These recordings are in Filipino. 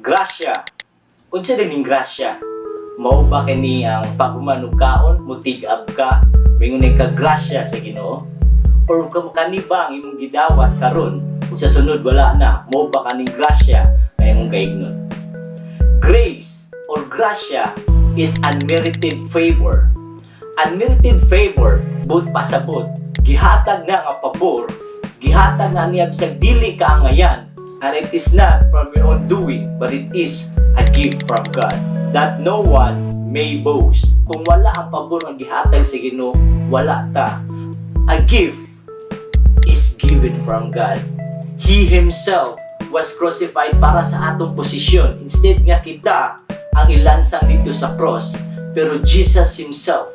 Grasya. Unsa din ning grasya? Mao ba kini ang paghumanugkaon, mutig-ab ka, mingon ka grasya sa Ginoo? Or kani ba ang imong gidawat karon ug sa sunod wala na? Mao ba kaning grasya nga imong kaignon? Grace or grasya is unmerited favor. Unmerited favor, but pasabot, gihatag na nga pabor, gihatag na niya bisag dili ka angayan, and it is not from your own doing, but it is a gift from God, that no one may boast. Kung wala ang pabor ang gihatag sa Ginoo, wala ta. A gift is given from God. He Himself was crucified para sa atong posisyon. Instead nga kita ang ilansang dito sa cross, pero Jesus Himself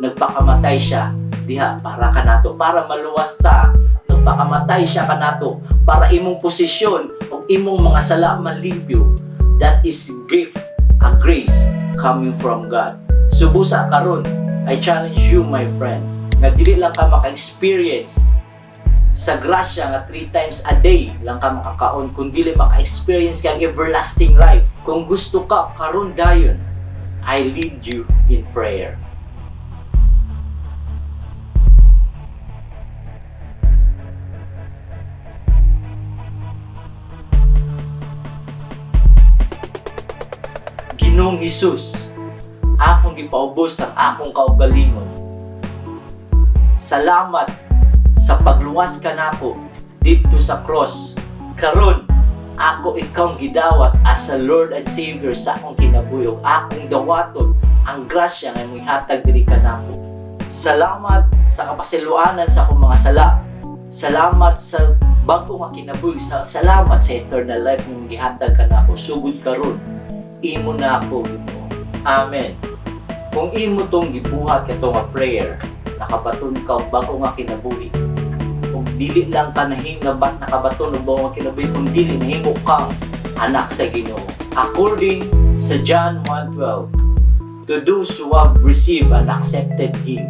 nagpakamatay siya diha para kanato, para maluwas ta. Nagpakamatay siya kanato para imong posisyon o imong mga sala malimpyo. That is gift, a grace coming from God. Subusa karon, I challenge you my friend, nga dili lang ka maka-experience sa grasya nga 3 times a day lang ka makakaon, kung dili maka-experience kang everlasting life. Kung gusto ka karon dayon, I lead you in prayer. Ginoong Hesus, akong gipaubos ang akong kaugalingon. Salamat sa pagluwas ka nako dito sa cross. Karon, ako ikaw gidawat as a Lord and Savior sa akong kinabuhi ug akong dawaton ang grasya nga imong ihatag diri kanako. Salamat sa kapasiluanan sa akong mga sala. Salamat sa bago nga kinabuhi. Salamat sa eternal life nga gihatag kanako. Sugod karon, imo na ako Ginoo. Amen. Kung imo tong gibuhat kato nga prayer, nakabaton ka bago nga kinabuhi. Kung dili lang ka nakabaton og bago nga kinabuhi, kung dili nahimo kang anak sa Ginoo. According sa John 1:12, to those who have received and accepted Him,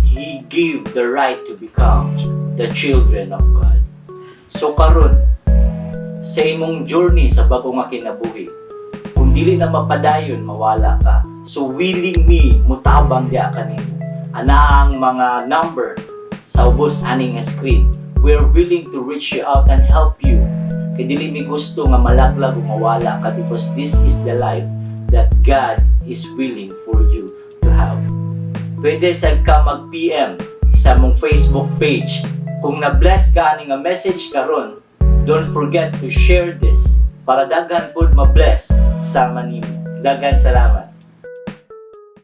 He gave the right to become the children of God. So karon, sa imong journey sa bago nga kinabuhi, kung dili na mapadayon, mawala ka. So willing me, mutabang diya kanimo. Ana ang mga number sa ubos aning nga screen. We're willing to reach you out and help you. Kay dili mi gusto nga malaglag o mawala ka, because this is the life that God is willing for you to have. Pwede sad ka mag-PM sa mong Facebook page. Kung na-bless ka ani nga message karon, don't forget to share this para daghan pud ma-bless sa manimo. Daghan salamat.